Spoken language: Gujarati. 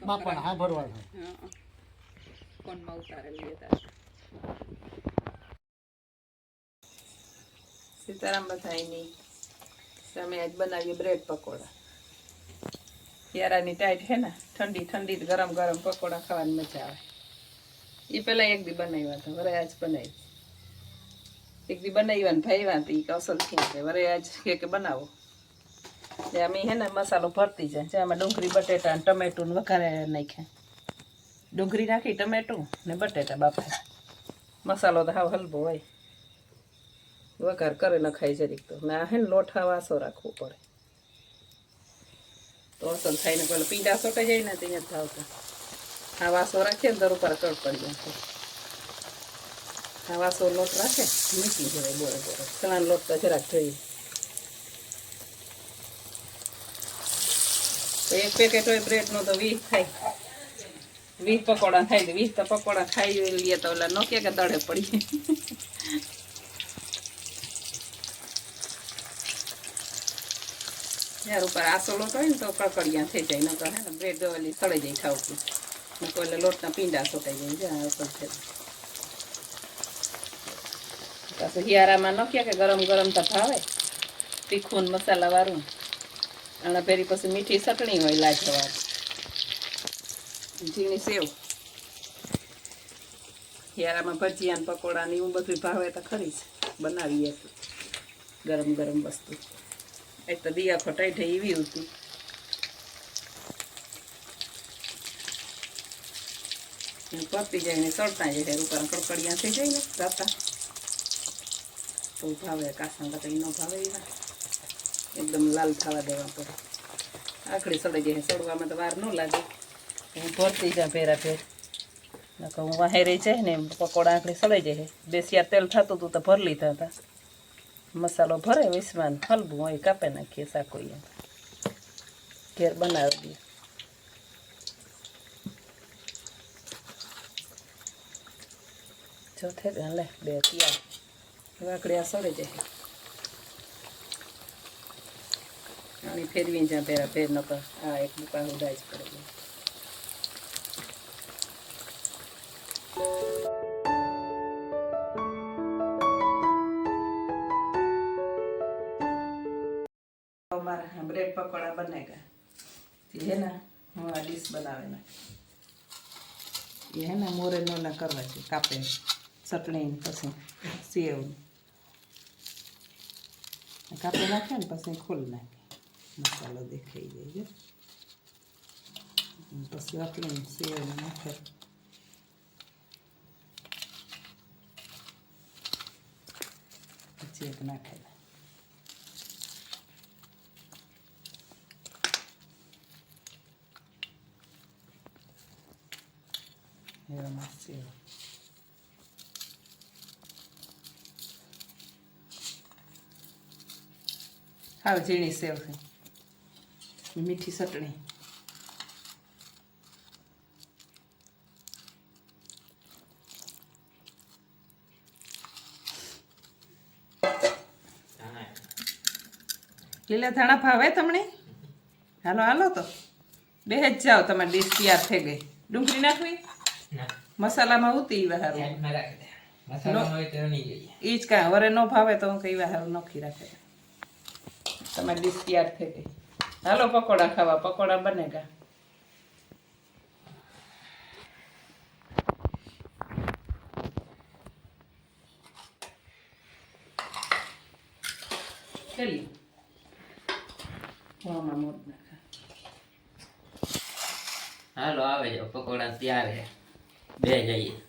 માપણ હા ભરવાનું ફોનમાં ઉતારે લીધા સીતારામ બધાઈની અમે આજ બનાવીએ બ્રેડ પકોડા યારાની ટાઈટ હે ને ઠંડી ઠંડી ગરમ ગરમ પકોડા ખાવાની મજા આવે એ પેલા એક દી બનાવ્યા હતા વરે આજ બનાવી એક દી બનાવ્યા ને ભાઈવા હતી અસલ થયા વરે આજ કે બનાવો એટલે અમે હે ને મસાલો ભરતી જાય જેમાં ડુંગળી બટેટા અને ટમેટું વઘારે નાખ્યા ડુંગળી નાખી ટમેટું ને બટેટા બાફા મસાલો તો હાવ હલવો હોય વઘાર કરે નખાય જરીક તો ને આ હે ને લોટ હાવ આસો રાખવો પડે તો અસલ થાય ને પેલા પીંડા સોટાઈ જાય ને ત્યાં જ થાવતા હા વાસો રાખીએ ને દર ઉપર કડ પડી જાય હા વાસો લોટ રાખે મીઠી જવાય બોરે બોરે ચણાનો લોટ તો જરાક જોઈએ તો એક પેકેટ હોય બ્રેડનો તો 20 થાય 20 પકોડા થાય તો 20 તો પકોડા ખાઈ લઈએ તો ઓલા નો કે દડે પડી યાર ઉપર આસો લોટ હોય ને તો કડકડિયા થઈ જાય નકર હે ને બ્રેડ ઓલી સળી જાય ખાવતું નકર એટલે લોટના પીંડા સોટાઈ જાય જ્યાં અસલ છે પાછું હિયારામાં ન કે ગરમ ગરમ તો ભાવે તીખું ને મસાલાવાળું અને પેલી પછી મીઠી ચટણી હોય લાજવાબ ઝીણી સેવ હિયારામાં ભજીયા ને પકોડા ને એવું બધું ભાવે તો ખરી જ બનાવીએ ગરમ ગરમ વસ્તુ એક તો દિયા ખોટાઈ થઈ એવી હતી પડતી જાય ને સળતા જાય ઉપર કડકડિયા થઈ જાય ને રાતા તો ભાવે કાસણ કઈ ન ભાવે એવા એકદમ લાલ થવા દેવા પડે આખડી સડી જાય સડવામાં તો વાર ન લાગે હું ભરતી જા ભેરા ભેર નકર હું વાહે રહી જાય ને પકોડા આખડી સડાઈ જાય દેશિયા તેલ થતું હતું તો ભર લીધા હતા મસાલો ભરે વિસમાન હલવું હોય કાપે નાખીએ શાકો ઘેર બનાવી દઈએ ચોથે લે બે તૈયાર વાકડી આ સડે જાય આની ફેરવી જ્યાં પહેરા ફેર નકર આ એક બુકા ઉડાય જ પડે हमारा ब्रेड पकौड़ा बनेगा ये है ना हमारा डिश बनावे ये है ना मोरे नोला करवा છે કાપે ચટણી પછી સેવ કાપે નાખે ને પછી ખોલ નાખે મસાલો દેખાઈ જાય પછી ચટણી સેવ નાખે પછી એક નાખે હાવ ઝીણી સેવ છે મીઠી ચટણી લીલા ધાણા ભાવે તમને હાલો હાલો તો બે જ જાઓ તમારી ડીશ તૈયાર થઈ ગઈ ડુંગળી નાખવી મસાલામાં ઉતી હારું ઈ જ કાં વરે ન ભાવે તો હું કઈ હારું નોખી રાખે તમારી ડીશ તૈયાર થઈ ગઈ હાલો પકોડા ખાવા પકોડા બનેગા ચલી હવામાં મોટ નાખા હાલો આવે જાઓ પકોડા તૈયાર બે જઈએ